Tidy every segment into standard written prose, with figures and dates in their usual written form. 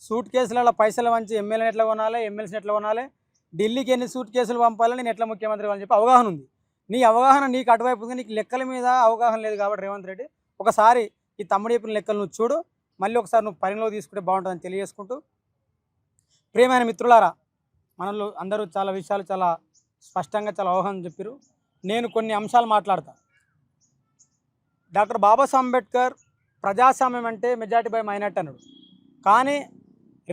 Suit కేసులలో పైసలు వంచి ఎమ్మెల్యేని ఎట్లా కొనాలి, ఎమ్మెల్సీని ఎట్లా కొనాలి, ఢిల్లీకి ఎన్ని సూట్ కేసులు పంపాలి, నేను ఎట్లా ముఖ్యమంత్రి అని చెప్పి అవగాహన ఉంది. నీ అవగాహన నీకు అటువైపు ఉంది, నీకు లెక్కల మీద అవగాహన లేదు. కాబట్టి రేవంత్ రెడ్డి ఒకసారి ఈ తమ్ముడు చెప్పిన లెక్కలు నువ్వు చూడు, మళ్ళీ ఒకసారి నువ్వు పరిగణలోకి తీసుకుంటే బాగుంటుందని తెలియజేసుకుంటూ, ప్రియమైన మిత్రులారా, మనలో అందరూ చాలా విషయాలు చాలా స్పష్టంగా చాలా అవగాహన చెప్పారు. నేను కొన్ని అంశాలు మాట్లాడతా. డాక్టర్ బాబాసాహెబ్ అంబేద్కర్ ప్రజాస్వామ్యం అంటే మెజారిటీ బై మైనార్టీ అన్నాడు. కానీ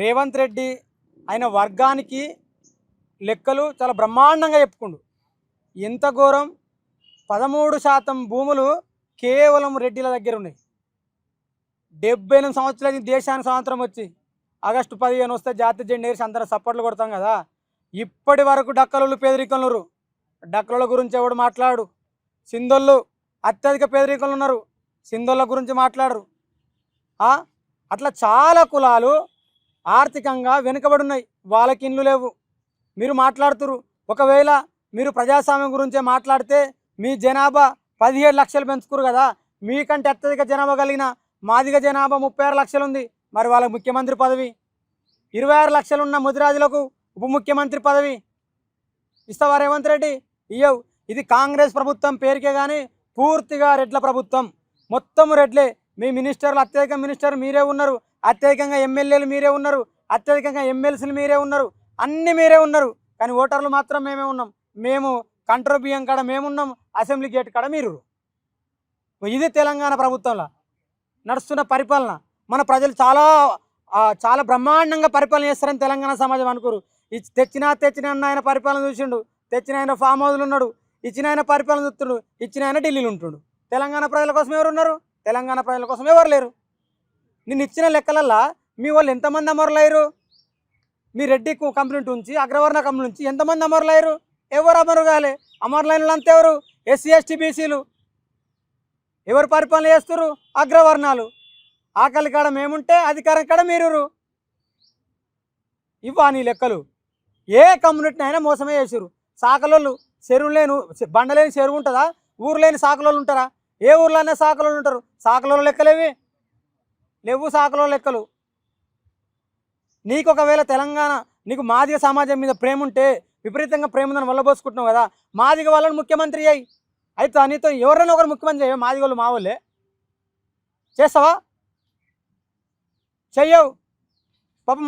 రేవంత్ రెడ్డి ఆయన వర్గానికి లెక్కలు చాలా బ్రహ్మాండంగా చెప్పుకుండు. ఎంత ఘోరం, 13% భూములు కేవలం రెడ్డిల దగ్గర ఉన్నాయి. 78 సంవత్సరాలకి దేశానికి స్వాతంత్రం వచ్చి ఆగస్టు 15 వస్తే జాతీయ జెండా వేసి అందరూ సపోర్ట్లు కొడతాం కదా. ఇప్పటి వరకు డక్కలు పేదరికంలో, డక్కల గురించి ఎవడు మాట్లాడు. సింధోళ్ళు అత్యధిక పేదరికంలో ఉన్నారు, సింధోళ్ళ గురించి మాట్లాడరు. అట్లా చాలా కులాలు ఆర్థికంగా వెనుకబడి ఉన్నాయి, వాళ్ళకి ఇండ్లు లేవు. మీరు మాట్లాడుతురు. ఒకవేళ మీరు ప్రజాస్వామ్యం గురించే మాట్లాడితే మీ జనాభా 17 లక్షలు పెంచుకురు కదా. మీకంటే అత్యధిక జనాభా కలిగిన మాదిగ జనాభా 36 లక్షలు ఉంది. మరి వాళ్ళకి ముఖ్యమంత్రి పదవి, 26 లక్షలు ఉన్న ముదిరాజులకు ఉప ముఖ్యమంత్రి పదవి ఇస్తావా రేవంత్ రెడ్డి? ఇయ్యవు. ఇది కాంగ్రెస్ ప్రభుత్వం పేరుకే కానీ పూర్తిగా రెడ్ల ప్రభుత్వం, మొత్తం రెడ్లే. మీ మినిస్టర్లు అత్యధిక మినిస్టర్లు మీరే ఉన్నారు, అత్యధికంగా ఎమ్మెల్యేలు మీరే ఉన్నారు, అత్యధికంగా ఎమ్మెల్సీలు మీరే ఉన్నారు, అన్నీ మీరే ఉన్నారు. కానీ ఓటర్లు మాత్రం మేమే ఉన్నాం. మేము కంట్రోల్ బియ్యం కాడ మేమున్నాం, అసెంబ్లీ గేట్ కాడ మీరు. ఇది తెలంగాణ ప్రభుత్వంలో నడుస్తున్న పరిపాలన. మన ప్రజలు చాలా బ్రహ్మాండంగా పరిపాలన చేస్తారని తెలంగాణ సమాజం అనుకోరు. తెచ్చిన ఆయన పరిపాలన చూసిండు, తెచ్చిన ఆయన ఫామ్ హౌస్లు ఉన్నాడు, ఇచ్చిన ఆయన పరిపాలన చూస్తుండు, ఇచ్చిన ఆయన ఢిల్లీలో ఉంటుండు. తెలంగాణ ప్రజల కోసం ఎవరు ఉన్నారు? తెలంగాణ ప్రజల కోసం ఎవరు లేరు. నిన్ను ఇచ్చిన లెక్కలల్లా మీ వాళ్ళు ఎంతమంది అమరులయ్యారు? మీ రెడ్డి కంప్లైంట్ ఉంచి అగ్రవర్ణ కంప్లైంట్ నుంచి ఎంతమంది అమరులయ్యారు? ఎవరు అమరు కాలే. అమరులైన అంతా ఎవరు? ఎస్సీ ఎస్టీ బీసీలు. ఎవరు పరిపాలన చేస్తున్నారు? అగ్రవర్ణాలు. ఆకలి కాడ మేముంటే అధికారం కాడ మీరు. ఇవ్వా నీ లెక్కలు? ఏ కమ్యూనిటీని అయినా మోసమే చేసారు. సాకలోళ్ళు చెరువు లేని బండలేని చెరువు ఉంటుందా? ఊరు లేని సాకలోళ్ళు ఉంటారా? ఏ ఊర్లోనే సాకలోళ్ళు ఉంటారు. సాకలోళ్ళ లెక్కలేవి లేవు, సాకలోళ్ళ లెక్కలు. నీకు ఒకవేళ తెలంగాణ నీకు మాదిగ సమాజం మీద ప్రేమ ఉంటే, విపరీతంగా ప్రేమ ఉందని వల్లబోసుకుంటున్నావు కదా, మాదిగ వాళ్ళని ముఖ్యమంత్రి అయ్యి అయితే నీతో ఎవరైనా ఒకరు ముఖ్యమంత్రి అయ్యో. మాదిగ వాళ్ళు మా వాళ్ళే. చేస్తావా? చెయ్యవు. పాపం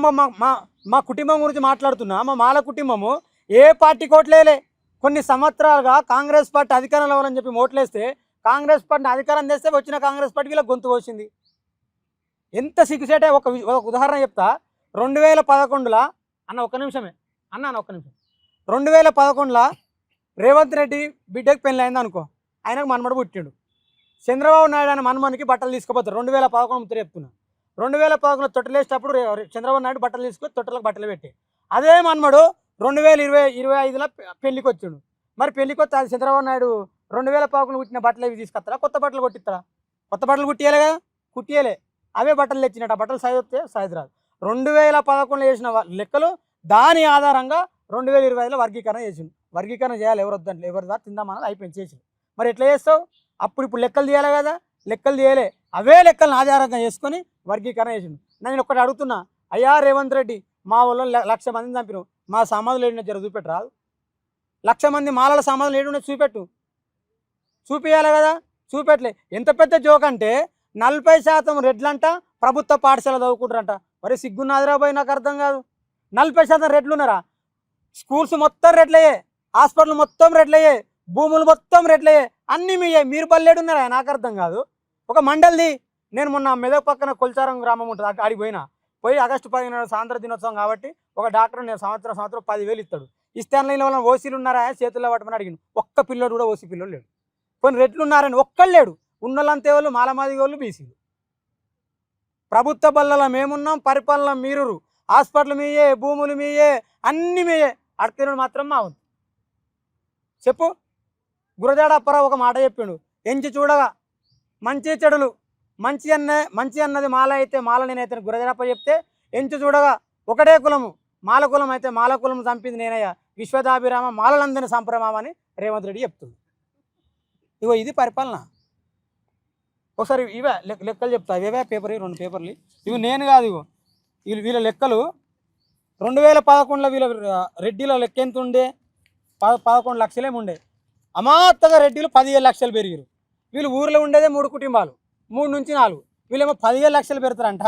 మా కుటుంబం గురించి మాట్లాడుతున్నా. మా మాల కుటుంబము ఏ పార్టీ కోట్లేలే. కొన్ని సంవత్సరాలుగా కాంగ్రెస్ పార్టీ అధికారంలో అవ్వాలని చెప్పి ఓట్లేస్తే కాంగ్రెస్ పార్టీని అధికారం చేస్తే వచ్చిన కాంగ్రెస్ పార్టీకి ఇలా గొంతు కోసింది. ఎంత సిగ్గుసేటే. ఒక ఉదాహరణ చెప్తా. 2011లో ఒక్క నిమిషం 2011లో రేవంత్ రెడ్డి బిడ్డకి పెళ్ళి అయింది అనుకో, ఆయనకు మనమడు పుట్టిండు. చంద్రబాబు నాయుడు ఆయన మనమనికి బట్టలు తీసుకుపోతారు. 2011 ముద్ర చెప్తున్నా. 2011లో తొట్టలేసేటప్పుడు చంద్రబాబు నాయుడు బట్టలు తీసుకొని తొట్టలకు బట్టలు పెట్టి, అదే మనమడు 2025లో పెళ్లికి వచ్చాడు. మరి పెళ్లికి వస్తే అది చంద్రబాబు నాయుడు 2011లో పుట్టిన బట్టలు ఇవి తీసుకొస్తారా, కొత్త బట్టలు కొట్టిస్తారా? కొత్త బట్టలు కుట్టియలే కదా, కుట్టియలే. అవే బట్టలు తెచ్చినట్టు. ఆ బట్టలు సైజ్ వస్తే సైజ్ రాదు. 2011లో చేసిన లెక్కలు దాని ఆధారంగా 2025లో వర్గీకరణ చేసిండు. వర్గీకరణ చేయాలి, ఎవరు వద్దంటే ఎవరు దా తిందామన్నది అయిపోయింది చేసి. మరి ఎట్లా చేస్తావు? ఇప్పుడు లెక్కలు తీయాలి కదా, లెక్కలు తీయలే. అవే లెక్కలను ఆధారంగా చేసుకొని వర్గీకరణ చేసిండు. నేను ఒకటి అడుగుతున్నా, అయ్యా రేవంత్ రెడ్డి, మా వాళ్ళు 1,00,000 మందిని చంపినావు, మా సమాధులు ఏడిన జర చూపెట్టు రాదు? 1,00,000 మంది మాలల సమాధులు ఏడున్న చూపెట్టు. చూపించాలి కదా, చూపెట్టలే. ఎంత పెద్ద జోక్ అంటే 40% రెడ్లంట ప్రభుత్వ పాఠశాల చదువుకుంటారంట. మరి సిగ్గున్నదిరా పోయి, నాకు అర్థం కాదు. 40% రెడ్లు ఉన్నారా? స్కూల్స్ మొత్తం రెడ్లయ్యే, హాస్పిటల్ మొత్తం రెడ్లయ్యే, భూములు మొత్తం రెడ్లయ్యే, అన్నీ మీయే. మీరు బల్లేడున్నారా? నాకు అర్థం కాదు. ఒక మండలిది. నేను మొన్న మెదక్ పక్కన కొల్చారం గ్రామం ఉంటుంది, అక్కడికి పోయి ఆగస్టు 15 స్వాతంత్ర దినోత్సవం కాబట్టి ఒక డాక్టర్ నేను సంవత్సరం 10,000 ఇస్తాడు. ఇస్తాను వాళ్ళ ఓసీలు ఉన్నారా చేతుల్లో పట్టమని అడిగిన. ఒక్క పిల్లడు కూడా ఓసీ పిల్లలు లేడు. కొన్ని రెడ్లు ఉన్నారని ఒక్కళ్ళు లేడు. ఉన్నోళ్ళంతే వాళ్ళు మాలమాదిగ వాళ్ళు, బీసీలు. ప్రభుత్వ బల్లలో మేమున్నాం, పరిపాలన మీరు. హాస్పిటల్ మీయే, భూములు మీయే, అన్నీ మీయే. అడతీరుడు మాత్రం మా ఉంది. చెప్పు. గురజాడ అప్పారావు ఒక మాట చెప్పిండు, ఎంచి చూడగా మంచి చెడులు, మంచి అన్నది మాల అయితే మాల నేనైతే గురజాడప్ప చెప్తే, ఎంచి చూడగా ఒకటే కులము మాల కులం అయితే మాల కులం చంపింది నేనయ్యా, విశ్వదాభిరామ మాలలందరినీ సంప్రమామని రేవంత్ రెడ్డి చెప్తుంది. ఇగో ఇది పరిపాలన. ఒకసారి ఇవే లెక్కలు చెప్తా. ఇవే పేపర్, 2 పేపర్లు. ఇవి నేను కాదు. ఇగో వీళ్ళ లెక్కలు 2011లో వీళ్ళ రెడ్డిల లెక్క ఎంత ఉండే 11 లక్షలేమి ఉండే. అమాత్తగా రెడ్డిలు 17 లక్షలు పెరిగారు. వీళ్ళు ఊర్లో ఉండేదే 3 కుటుంబాలు, 3 నుంచి 4, వీళ్ళేమో 17 లక్షలు పెడతారంట.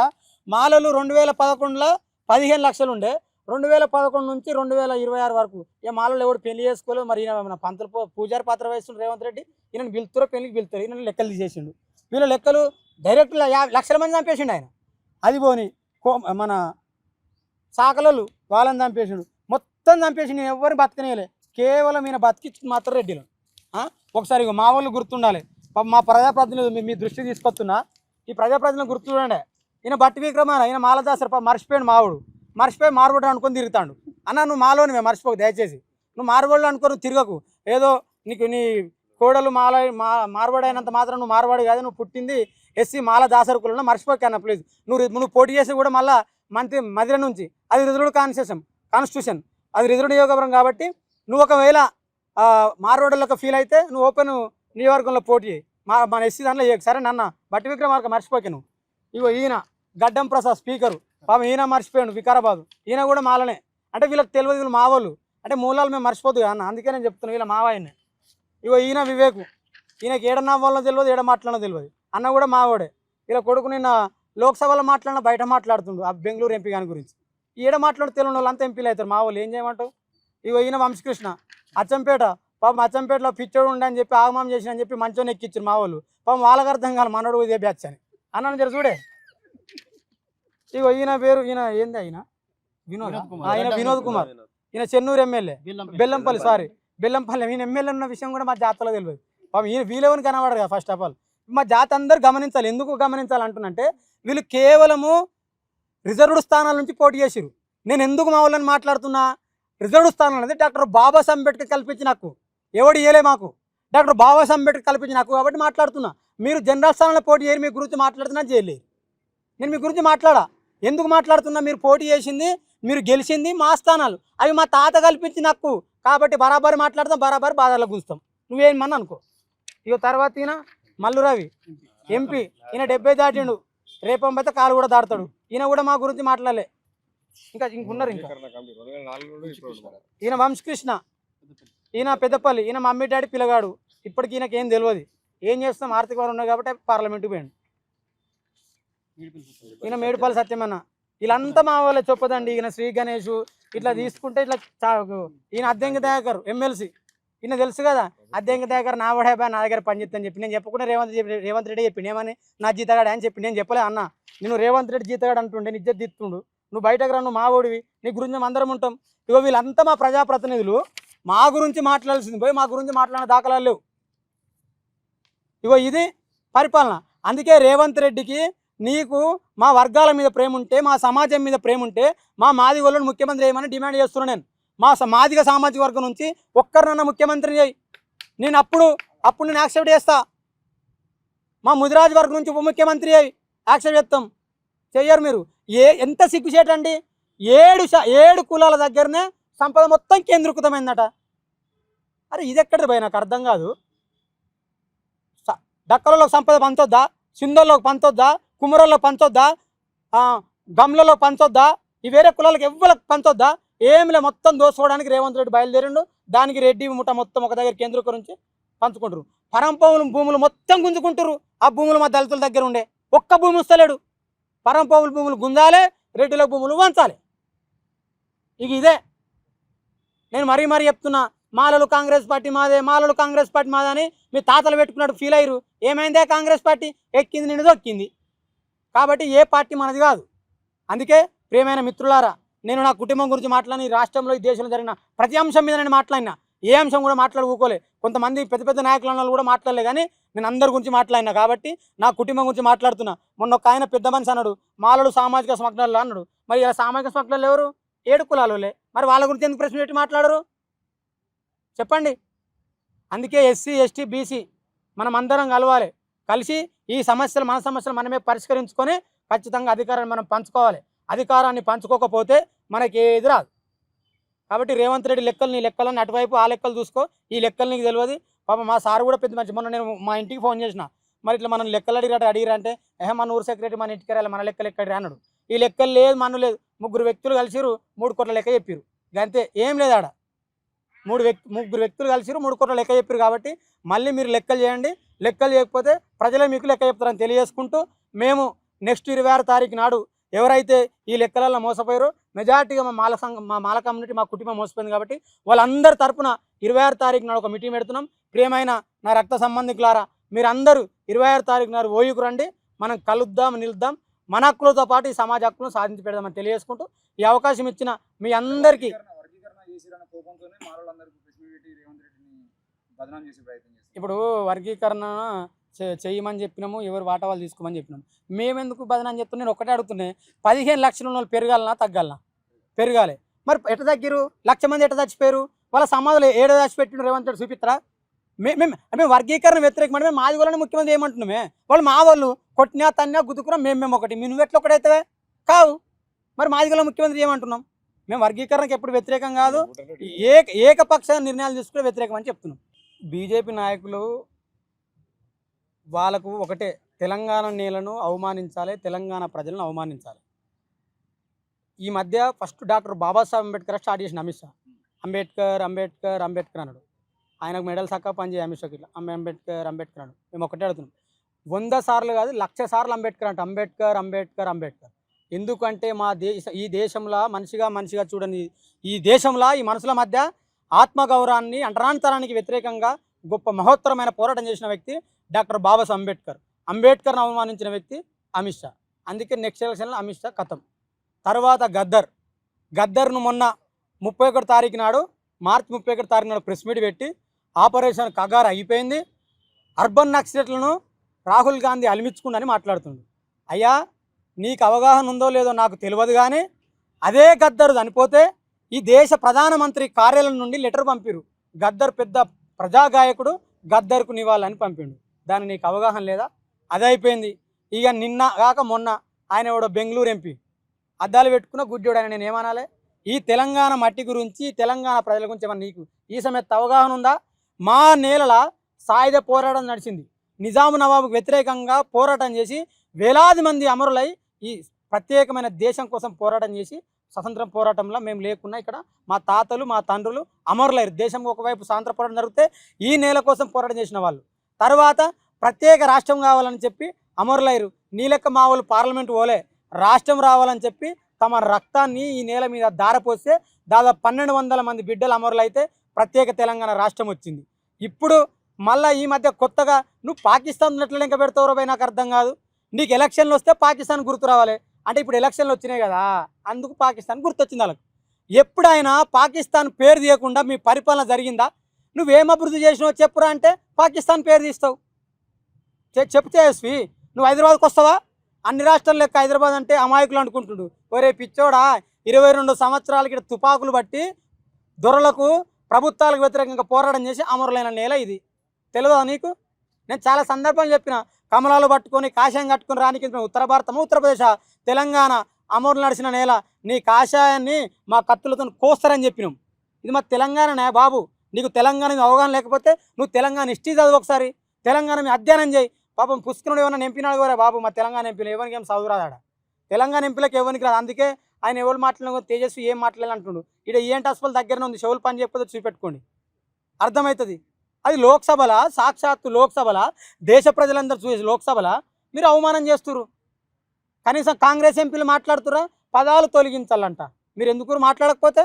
మాలలు 2011లో 15 లక్షలు ఉండే, 2011 నుంచి 2026 వరకు ఇక మాలలో ఎవడు పెళ్లి చేసుకోలేదు. మరి ఈయన మన పంతులు పూజారి పాత్ర వేస్తుండ్రు రేవంత్ రెడ్డి. ఈయనను పిలుస్తారో పెళ్లికి పిలుస్తారు, ఈయన లెక్కలు తీసేసిండు. వీళ్ళ లెక్కలు డైరెక్ట్ 50 లక్షల మంది చంపేసిండు ఆయన. అది పోని మన సాకలలు వాళ్ళని చంపేసిండు, మొత్తం చంపేసి నేను ఎవరిని బతకనేయలే. కేవలం ఈయన బతికించి మాత్రం రెడ్డిలో. ఒకసారి మా వాళ్ళు గుర్తుండాలి. మా ప్రజాప్రతినిధులు మీ దృష్టి తీసుకొస్తున్నా, ఈ ప్రజాప్రతినిధులు గుర్తుండే. ఈయన బట్టి విక్రమాన ఈయన మాలదాసరు మర్చిపోయాడు. మావుడు మర్చిపోయి మార్బోడు అనుకొని తిరుగుతాడు. అన్న నువ్వు మాలోనివే, మర్చిపోకు దయచేసి. నువ్వు మార్బోళ్ళు అనుకో, నువ్వు తిరగకు. ఏదో నీకు నీ కోడలు మార్వాడి అయినంత మాత్రం నువ్వు మార్వాడి కాదు. నువ్వు పుట్టింది ఎస్సీ మాల దాసరుకులను మర్చిపోకన్నా ప్లీజ్. నువ్వు పోటీ చేసి కూడా మళ్ళీ మదిర నుంచి అది రిజర్వ్డ్ కాన్స్టిట్యూషన్, అది రిజర్వ్డ్ నియోజకవర్గం. కాబట్టి నువ్వు ఒకవేళ మార్వాడులకు ఫీల్ అయితే నువ్వు ఓపెన్ నియోజకవర్గంలో పోటీ చేయి. మన ఎస్సీ దాంట్లో సరే నాన్న బట్టి విక్రమార్క మర్చిపోకే నువ్వు. ఇగో ఈయన గడ్డం ప్రసాద్ స్పీకరు, పాపం ఈయన మర్చిపోయాడు వికారాబాదు. ఈయన కూడా మాలనే. అంటే వీళ్ళకి తెలియదు వీళ్ళు మావాళ్ళు అంటే మూలాలు మేము మర్చిపోదు అన్న. అందుకే నేను చెప్తున్నాను వీళ్ళ మావాయనే. ఇగో ఈయన వివేకు, ఈయనకి ఏడ నవ్వాలో తెలియదు, ఏడ మాట్లాడనో తెలియదు. అన్న కూడా మావాడే. ఇలా కొడుకు నిన్న లోక్సభలో మాట్లాడిన బయట మాట్లాడుతుండు ఆ బెంగళూరు ఎంపీ గాని గురించి. ఈడ మాట్లాడు తెలియని వాళ్ళు అంతా ఎంపీలు అవుతారు. మా వాళ్ళు ఏం చేయమంటావు. ఇగో ఈయన వంశకృష్ణ అచ్చంపేట, పాపం అచ్చంపేటలో పిచ్చోడు ఉండని చెప్పి ఆగమం చేసిన అని చెప్పి మంచోని ఎక్కిచ్చారు మా వాళ్ళు. పాపం వాళ్ళకి అర్థం కాదు మనోడు ఇదే బ్యాచ్ అని. అన్న జర చూడే. ఇగో ఈయన పేరు ఈయన ఏంది ఆయన వినోద్ కుమార్. ఈయన చెన్నూరు ఎమ్మెల్యే, బెల్లంపల్లి. ఈయన ఎమ్మెల్యే ఉన్న విషయం కూడా మా జాతరలో తెలియదు. పాపం ఈయన వీళ్ళెవరిని కనబడరు కదా. ఫస్ట్ ఆఫ్ ఆల్ మా జాతి అందరూ గమనించాలి. ఎందుకు గమనించాలి అంటున్నంటే వీళ్ళు కేవలము రిజర్వ్డ్ స్థానాల నుంచి పోటీ చేసిరు. నేను ఎందుకు మా వాళ్ళని మాట్లాడుతున్నా, రిజర్వ్డ్ స్థానాలు అనేది డాక్టర్ బాబాసాహెబ్ అంబేద్కర్ కల్పించి నాకు, ఎవడు ఇయ్యలే మాకు, డాక్టర్ బాబాసాహెబ్ అంబేద్కర్ కల్పించి నాకు. కాబట్టి మాట్లాడుతున్నా. మీరు జనరల్ స్థానంలో పోటీ చేయరు, మీ గురించి మాట్లాడుతున్నా చేయలేదు. నేను మీ గురించి మాట్లాడా. ఎందుకు మాట్లాడుతున్నా, మీరు పోటీ చేసింది, మీరు గెలిచింది మా స్థానాలు, అవి మా తాత కల్పించి నాకు. కాబట్టి బరాబరి మాట్లాడతాం, బరాబరి బాధల్లో కూస్తాం. నువ్వేమని అనుకో. ఇక తర్వాత ఈయన మల్లు రవి ఎంపీ, ఈయన 70 దాటిండు. రేపంబైతే కాలు కూడా దాడతాడు. ఈయన కూడా మా గురించి మాట్లాడలే. ఇంకున్నారు. ఇంకా ఈయన వంశకృష్ణ, ఈయన పెద్దపల్లి, ఈయన మమ్మీ డాడీ పిల్లగాడు. ఇప్పటికి ఈయనకి ఏం తెలియదు. ఏం చేస్తాం, ఆర్థిక వారు ఉన్నాయి కాబట్టి పార్లమెంట్కి పోయాడు. ఈయన మేడిపల్లి సత్యమన్న. వీళ్ళంతా మా వాళ్ళే చెప్పదండి. ఈయన శ్రీ గణేష్ ఇట్లా తీసుకుంటే ఇట్లా ఈయన అద్దెంకి దయాకర్ ఎమ్మెల్సీ. ఈయన తెలుసు కదా, అద్దెంకి దయాకర్ నా వాడేబాయ్ నా దగ్గర పని చెప్తాను చెప్పి నేను చెప్పకుండా రేవంత్ రెడ్డి చెప్పిండు ఏమని, నా జీతగాడు అని చెప్పి. నేను చెప్పలే అన్న, నేను రేవంత్ రెడ్డి జీతగాడు అంటుండే నిజ్జత్ తీస్తుండు. నువ్వు బయటకు రా, నువ్వు మా ఓడివి, నీ గురించి మేము అందరం ఉంటాం. ఇగో వీళ్ళంతా మా ప్రజాప్రతినిధులు మా గురించి మాట్లాడాల్సింది పోయి మా గురించి మాట్లాడిన దాఖలాలు లేవు. ఇగో ఇది పరిపాలన. అందుకే రేవంత్ రెడ్డికి నీకు మా వర్గాల మీద ప్రేమ ఉంటే, మా సమాజం మీద ప్రేమ ఉంటే మా మాది వాళ్ళని ముఖ్యమంత్రి చేయమని డిమాండ్ చేస్తున్నాను నేను. మా మాదిగ సామాజిక వర్గం నుంచి ఒక్కరినన్నా ముఖ్యమంత్రిని చేయి. నేను అప్పుడు నేను యాక్సెప్ట్ చేస్తా. మా ముదిరాజు వర్గం నుంచి ఉప ముఖ్యమంత్రి అయ్యి యాక్సెప్ట్ చేస్తాం. చెయ్యరు మీరు. ఎంత సిగ్గుచేటండి. 7 కులాల దగ్గరనే సంపద మొత్తం కేంద్రీకృతమైందట. అరే ఇది ఎక్కడిది భయ, నాకు అర్థం కాదు. డక్కలలోకి సంపద పంచొద్దా, సింధోల్లోకి పంచొద్దా, కుమ్మరోళ్ళకి పంచొద్దా, గమ్లలో పంచొద్దా, ఈ వేరే కులాలకు ఎవ్వరికి పంచొద్దా? ఏమిలే, మొత్తం దోసుకోవడానికి రేవంత్ రెడ్డి బయలుదేరిండు. దానికి రెడ్డి ముఠ మొత్తం ఒక దగ్గర కేంద్రీకరించి పంచుకుంటారు. పరంపౌలు భూములు మొత్తం గుంజుకుంటారు. ఆ భూములు మా దళితుల దగ్గర ఉండే ఒక్క భూమి వస్తలేడు. పరంపౌలు భూములు గుంజాలే, రెడ్డిల భూములు వంచాలి. ఇక ఇదే నేను మరీ చెప్తున్నా. మాలలు కాంగ్రెస్ పార్టీ మాదే, మాలలు కాంగ్రెస్ పార్టీ మాదే అని మీ తాతలు పెట్టుకున్నట్టు ఫీల్ అయ్యారు. ఏమైందే కాంగ్రెస్ పార్టీ ఎక్కింది, నిన్ను దొక్కింది. కాబట్టి ఏ పార్టీ మనది కాదు. అందుకే ప్రియమైన మిత్రులారా, నేను నా కుటుంబం గురించి మాట్లాడి రాష్ట్రంలో ఈ దేశంలో జరిగిన ప్రతి అంశం మీద నేను మాట్లాడినా. ఏ అంశం కూడా మాట్లాడుకోలే. కొంతమంది పెద్ద నాయకులు కూడా మాట్లాడలే, కానీ నేను అందరి గురించి మాట్లాడినా. కాబట్టి నా కుటుంబం గురించి మాట్లాడుతున్నా. మొన్న ఒక ఆయన పెద్ద మనిషి అన్నాడు, మాలలు సామాజిక స్మగ్లర్లు అన్నాడు. మరి ఇలా సామాజిక స్మగ్లర్లు ఎవరు? 7 కులాలే. మరి వాళ్ళ గురించి ఎందుకు ప్రశ్న పెట్టి మాట్లాడరు చెప్పండి. అందుకే ఎస్సీ ఎస్టీ బీసీ మనం అందరం కలవాలి. కలిసి ఈ సమస్యలు, మన సమస్యలు మనమే పరిష్కరించుకొని ఖచ్చితంగా అధికారాన్ని మనం పంచుకోవాలి. అధికారాన్ని పంచుకోకపోతే మనకి ఏది రాదు. కాబట్టి రేవంత్ రెడ్డి లెక్కలు, నీ లెక్కలని అటువైపు ఆ లెక్కలు చూసుకో, ఈ లెక్కలు నీకు తెలియదు. పాప మా సార్ కూడా పెద్ద మంచి. మొన్న నేను మా ఇంటికి ఫోన్ చేసిన, మరి ఇట్లా మనం లెక్కలు అడిగిరంటే మన ఊరు సెక్రటరీ మన ఇంటికి రాలి, మన లెక్కలు ఎక్కడి అన్నాడు. ఈ లెక్కలు లేదు మన్ను లేదు. ముగ్గురు వ్యక్తులు కలిసిరు 3 కోట్ల లెక్క చెప్పారు. అంతే, ఏం లేదు ఆడ. ముగ్గురు వ్యక్తులు కలిసిరు 3 కోట్ల లెక్క చెప్పారు. కాబట్టి మళ్ళీ మీరు లెక్కలు చేయండి. లెక్కలు చేయకపోతే ప్రజలే మీకు లెక్క చెప్తారని తెలియజేసుకుంటూ, మేము నెక్స్ట్ 26 తారీఖు నాడు ఎవరైతే ఈ లెక్కలలో మోసపోయారో మెజార్టీగా మా మాల కమ్యూనిటీ, మా కుటుంబం మోసపోయింది కాబట్టి వాళ్ళందరి తరపున 26 తారీఖు నాడు ఒక మీటింగ్ పెడుతున్నాం. ప్రియమైన నా రక్త సంబంధికులారా, మీరందరూ 26 తారీఖు నాడు ఓయూకు రండి. మనం కలుద్దాం, నిలుద్దాం. మన హక్కులతో పాటు ఈ సమాజ హక్కులను సాధించి పెడదామని తెలియజేసుకుంటూ, ఈ అవకాశం ఇచ్చిన మీ అందరికీ ఇప్పుడు వర్గీకరణ చేయమని చెప్పినాము, ఎవరు వాటా వాళ్ళు తీసుకోమని చెప్పినాము. మేమెందుకు బదనాన్ని చెప్తున్నాం? నేను ఒకటే అడుగుతున్నాయి, 15 లక్షల ఉన్న వాళ్ళు పెరగాలనా తగ్గాలనా? పెరగాలి. మరి ఎట్ట తగ్గిరు? 1,00,000 మంది ఎట్ట చచ్చిపోయారు? వాళ్ళ సమాధులు ఏడో చచ్చిపెట్టిన రేవంత్ రెడ్డి చూపిస్తారా? మేము వర్గీకరణ వ్యతిరేకమంటే మేము మాది వాళ్ళని ముఖ్యమంత్రి ఏమంటున్నామే? వాళ్ళు మా వాళ్ళు కొట్టినా తన్నా గుద్దుకున్నా మేము ఒకటి, నువ్వు ఎట్లా ఒకటైతే కావు. మరి మాది వాళ్ళ ముఖ్యమంత్రి ఏమంటున్నాం? మేము వర్గీకరణకు ఎప్పుడు వ్యతిరేకం కాదు, ఏకపక్ష నిర్ణయాలు తీసుకునే వ్యతిరేకం అని చెప్తున్నాం. బీజేపీ నాయకులు వాళ్ళకు ఒకటే, తెలంగాణ నేలను అవమానించాలి, తెలంగాణ ప్రజలను అవమానించాలి. ఈ మధ్య first doctor Babasaheb Ambedkar start చేసిన అమిత్ షా. అంబేద్కర్ అంబేద్కర్ అంబేద్కర్ అన్నాడు. ఆయనకు మెడల్ సక్క పనిచేయ అమిత్ షాకి ఇట్లా అంబేద్కర్ అంబేద్కర్ అన్నాడు. మేము ఒకటే అడుగుతున్నాం, 100 సార్లు కాదు 1,00,000 సార్లు అంబేద్కర్ అంటే అంబేద్కర్ అంబేద్కర్ అంబేద్కర్. ఎందుకంటే ఈ దేశంలో మనిషిగా చూడని ఈ దేశంలో ఈ మనుషుల మధ్య ఆత్మగౌరవాన్ని, అంటరానితనానికి వ్యతిరేకంగా గొప్ప మహోత్తరమైన పోరాటం చేసిన వ్యక్తి డాక్టర్ బాబాసాహెబ్ అంబేద్కర్. అంబేద్కర్ను అవమానించిన వ్యక్తి అమిత్ షా. అందుకే నెక్స్ట్ ఎలక్షన్లో అమిత్ షా ఖతం. తర్వాత గద్దర్ను మొన్న 31 తారీఖు నాడు, మార్చి 31 తారీఖు నాడు ప్రెస్ మీట్ పెట్టి ఆపరేషన్ కగార్ అయిపోయింది, అర్బన్ నక్సలైట్లను రాహుల్ గాంధీ అలిమించుకుందని మాట్లాడుతుంది. అయ్యా, నీకు అవగాహన ఉందో లేదో నాకు తెలియదు, కానీ అదే గద్దరు చనిపోతే ఈ దేశ ప్రధానమంత్రి కార్యాలయం నుండి లెటర్ పంపిరు, గద్దర్ పెద్ద ప్రజాగాయకుడు, గద్దర్కు నివాళులని పంపిండు. దాని నీకు అవగాహన లేదా? అది అయిపోయింది. ఇక నిన్న కాక మొన్న ఆయన ఎవడో బెంగళూరు ఎంపీ అద్దాలు పెట్టుకున్న గుడ్డోడు. ఆయన నేను ఏమనాలి? ఈ తెలంగాణ మట్టి గురించి, తెలంగాణ ప్రజల గురించి ఏమన్నా నీకు ఈ సమయత్ అవగాహన ఉందా? మా నేలల సాయుధ పోరాటం నడిచింది. నిజాము నవాబుకు వ్యతిరేకంగా పోరాటం చేసి వేలాది మంది అమరులై ఈ ప్రత్యేకమైన దేశం కోసం పోరాటం చేసి స్వతంత్ర పోరాటంలో మేము లేకున్నా ఇక్కడ మా తాతలు మా తండ్రులు అమరులయ్యారు. దేశం ఒకవైపు స్వాతంత్ర పోరాటం జరిగితే ఈ నేల కోసం పోరాటం చేసిన వాళ్ళు తర్వాత ప్రత్యేక రాష్ట్రం కావాలని చెప్పి అమరులయ్యారు. నీ లెక్క మా వాళ్ళు పార్లమెంటు పోలే, రాష్ట్రం రావాలని చెప్పి తమ రక్తాన్ని ఈ నేల మీద దారపోస్తే దాదాపు 1,200 మంది బిడ్డలు అమరులైతే ప్రత్యేక తెలంగాణ రాష్ట్రం వచ్చింది. ఇప్పుడు మళ్ళీ ఈ మధ్య కొత్తగా నువ్వు పాకిస్తాన్ ఉన్నట్లు ఇంకా పెడతావు పోయి నాకు అర్థం కాదు. నీకు ఎలక్షన్లు వస్తే పాకిస్తాన్ గుర్తు రావాలి అంటే ఇప్పుడు ఎలక్షన్లు వచ్చినాయి కదా, అందుకు పాకిస్తాన్ గుర్తొచ్చింది వాళ్ళకు. ఎప్పుడైనా పాకిస్తాన్ పేరు తీయకుండా మీ పరిపాలన జరిగిందా? నువ్వేం అభివృద్ధి చేసినావు చెప్పురా అంటే పాకిస్తాన్ పేరు తీస్తావు. చెప్తే ఎస్వి నువ్వు హైదరాబాద్కి వస్తావా? అన్ని రాష్ట్రాల లెక్క హైదరాబాద్ అంటే అమాయకులు అనుకుంటుడు. ఒరే పిచ్చోడా, 22 సంవత్సరాలకి తుపాకులు బట్టి దొరలకు ప్రభుత్వాలకు వ్యతిరేకంగా పోరాటం చేసి అమరులైన నేల ఇది. తెలియదా నీకు? నేను చాలా సందర్భాలు చెప్పిన, కమలాలు పట్టుకొని కాషాయం కట్టుకొని రానికి ఉత్తర భారతము ఉత్తరప్రదేశ్ తెలంగాణ అమరులు నడిచిన నేల, నీ కాషాయాన్ని మా కత్తులతో కోస్తారని చెప్పినాం. ఇది మా తెలంగాణనే బాబు. నీకు తెలంగాణ అవగాహన లేకపోతే నువ్వు తెలంగాణ హిస్టరీ చదువు, ఒకసారి తెలంగాణ మీ అధ్యయనం చేయి. పాపం పుష్కరుడు ఏమైనా ఎంపినాడు కూడా బాబు, మా తెలంగాణ ఎంపీలు ఎవరికి ఏం చదువురాదాడ, తెలంగాణ ఎంపీలకు ఎవరికి రాదు. అందుకే ఆయన ఎవరు మాట్లాడిన తేజస్వి ఏం మాట్లాడాలి అంటుండు. ఇక్కడ ఏంటి హాస్పిటల్ దగ్గరనే ఉంది, చెవులు పని చెప్పదో చూపెట్టుకోండి, అర్థమవుతుంది. అది లోక్సభల, సాక్షాత్తు లోక్సభల దేశ ప్రజలందరూ చూసి లోక్సభల మీరు అవమానం చేస్తున్నారు. కనీసం కాంగ్రెస్ ఎంపీలు మాట్లాడుతురా, పదాలు తొలగించాలంట. మీరు ఎందుకు మాట్లాడకపోతే?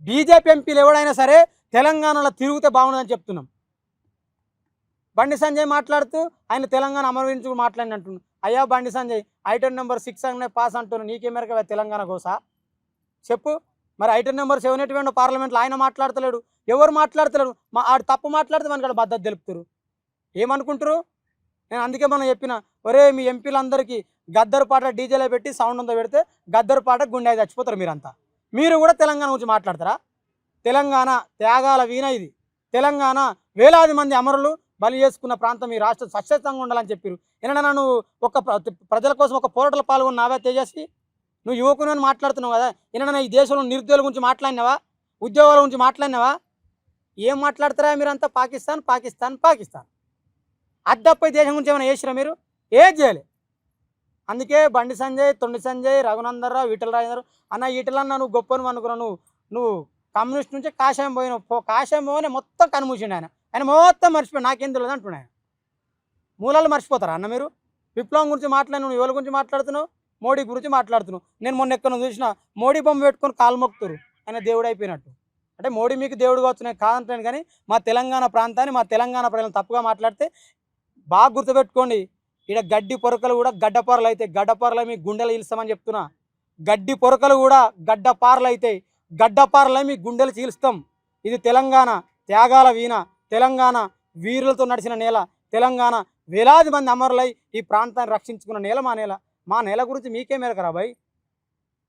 బీజేపీ ఎంపీలు ఎవడైనా సరే తెలంగాణలో తిరిగితే బాగుండదని చెప్తున్నాం. బండి సంజయ్ మాట్లాడుతూ ఆయన తెలంగాణ అమరవీరుని మాట్లాడి అంటున్నాడు. అయ్యా బండి సంజయ్, ఐటెం నెంబర్ 6 అనే పాస్ అంటున్నాను, నీకేమేరకు తెలంగాణ కోసా చెప్పు. మరి ఐటెం నెంబర్ 7 ఎటువంటి పార్లమెంట్లో ఆయన మాట్లాడతలేడు, ఎవరు మాట్లాడతలేడు. ఆడు తప్పు మాట్లాడితే మనకి ఆడ బద్దతు తెలుపుతారు. ఏమనుకుంటారు? నేను అందుకే మనం చెప్పిన, ఒరే మీ ఎంపీలందరికీ గద్దరు పాట డీజేలో పెట్టి సౌండ్ ఉందో పెడితే గద్దరు పాట గుండె చచ్చిపోతారు మీరంతా. మీరు కూడా తెలంగాణ గురించి మాట్లాడతారా? తెలంగాణ త్యాగాల వీణ ఇది. తెలంగాణ వేలాది మంది అమరులు బలి చేసుకున్న ప్రాంతం. ఈ రాష్ట్రం స్వచ్ఛతంగా ఉండాలని చెప్పారు. ఏమన్నా నువ్వు ఒక ప్రజల కోసం ఒక పోరాటంలో పాల్గొన్నావా తేజస్వి? నువ్వు యువకుని మాట్లాడుతున్నావు కదా, ఏమన్నా ఈ దేశంలో నిరుద్యోగుల గురించి మాట్లాడినావా? ఉద్యోగాల గురించి మాట్లాడినావా? ఏం మాట్లాడతారా మీరంతా? పాకిస్తాన్ పాకిస్తాన్ పాకిస్తాన్. అద్దప్పై దేశం గురించి ఏమైనా చేసిరా మీరు? ఏం చేయలే. అందుకే బండి సంజయ్, తొండి సంజయ్, రఘునందనరావు, ఈటల రాజేందర్ అన్న ఈటలన్న నువ్వు గొప్పను అనుకున్నావు, నువ్వు కమ్యూనిస్ట్ నుంచి కాషాయం పోయినావు, కాషాయం పోనే మొత్తం కనుమూసిండు ఆయన మొత్తం మర్చిపోయి నాకేం తెలియదు అంటున్నాను. మూలాలు మర్చిపోతారా అన్న మీరు? విప్లవం గురించి మాట్లాడి నువ్వు ఎవరి గురించి మాట్లాడుతున్నావు? మోడీ గురించి మాట్లాడుతున్నావు. నేను మొన్న ఎక్కడ చూసిన మోడీ బొమ్మ పెట్టుకొని కాలు మొక్కుతారు, ఆయన దేవుడు అయిపోయినట్టు. అంటే మోడీ మీకు దేవుడు కావచ్చు, నేను కాదంటాను. కానీ మా తెలంగాణ ప్రాంతాన్ని, మా తెలంగాణ ప్రజలను తప్పుగా మాట్లాడితే బాగా గుర్తుపెట్టుకోండి. ఇక్కడ గడ్డి పొరకలు కూడా గడ్డపారలు అయితే, గడ్డపారలు మీ గుండెలు చీల్స్తామని చెప్తున్నా. గడ్డి పొరకలు కూడా గడ్డపారలు అయితే, గడ్డపారలై మీ గుండెలు చీల్స్తాం. ఇది తెలంగాణ త్యాగాల వీణ, తెలంగాణ వీరులతో నడిచిన నేల, తెలంగాణ వేలాది మంది అమరులై ఈ ప్రాంతాన్ని రక్షించుకున్న నేల మా నేల. మా నేల గురించి మీకే మేరకు రా భయ్?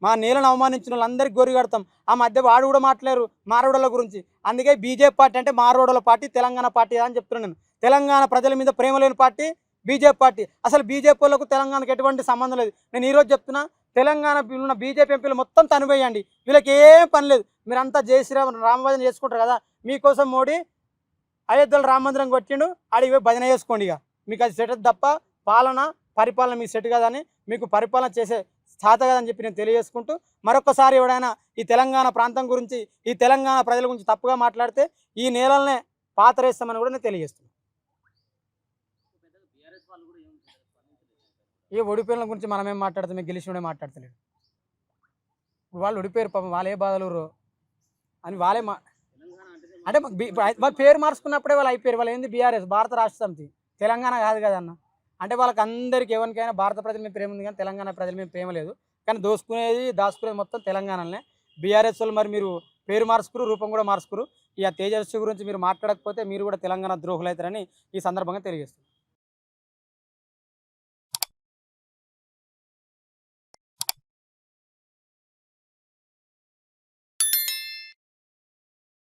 మా నేలను అవమానించిన వాళ్ళందరికీ గొర్రె కడతాం. ఆ మధ్య వాడు కూడా మాట్లాడారు మారోడల గురించి. అందుకే బీజేపీ పార్టీ అంటే మారోడల పార్టీ, తెలంగాణ పార్టీ అని చెప్తున్నాను నేను. తెలంగాణ ప్రజల మీద ప్రేమ లేని పార్టీ బీజేపీ పార్టీ. అసలు బీజేపీ వాళ్ళకు తెలంగాణకు ఎటువంటి సంబంధం లేదు. నేను ఈరోజు చెప్తున్నా, తెలంగాణ ఉన్న బీజేపీ ఎంపీలు మొత్తం తనువేయండి, వీళ్ళకి ఏం పని లేదు. మీరంతా జై శ్రీరామ్ రామభజన చేసుకుంటారు కదా, మీకోసం మోడీ అయోధ్యలో రామ మందిరం కొట్టిండు, ఆడికి పోయి భజన చేసుకోండి. ఇక మీకు అది సెట్ తప్ప పరిపాలన మీకు సెట్ కాదని, మీకు పరిపాలన చేసే స్థాత కదని చెప్పి నేను తెలియజేసుకుంటూ, మరొకసారి ఎవడైనా ఈ తెలంగాణ ప్రాంతం గురించి, ఈ తెలంగాణ ప్రజల గురించి తప్పుగా మాట్లాడితే ఈ నేలనే పాతరేస్తామని కూడా నేను తెలియజేస్తున్నాను. ఈ ఓడిపోయిన గురించి మనమేం మాట్లాడతాం, మీకు గెలిచినోడే మాట్లాడతలేడు. ఇప్పుడు వాళ్ళు ఓడిపోయారు పాపం, వాళ్ళే బాధలు అని వాళ్ళే అంటే వాళ్ళ పేరు మార్చుకున్నప్పుడే వాళ్ళు అయిపోయారు. వాళ్ళు ఏంది బీఆర్ఎస్, భారత రాష్ట్ర సమితి, తెలంగాణ కాదు కదన్న. అంటే వాళ్ళకి అందరికీ ఎవరికైనా భారత ప్రజల మీద ప్రేమ ఉంది కానీ తెలంగాణ ప్రజల మీద ప్రేమ లేదు. కానీ దాచుకునేది మొత్తం తెలంగాణనే. బీఆర్ఎస్ వాళ్ళు మరి మీరు పేరు మార్చుకురు, రూపం కూడా మార్చుకురు. ఇక తేజస్వి గురించి మీరు మాట్లాడకపోతే మీరు కూడా తెలంగాణ ద్రోహులు అవుతారని ఈ సందర్భంగా తెలియజేస్తారు.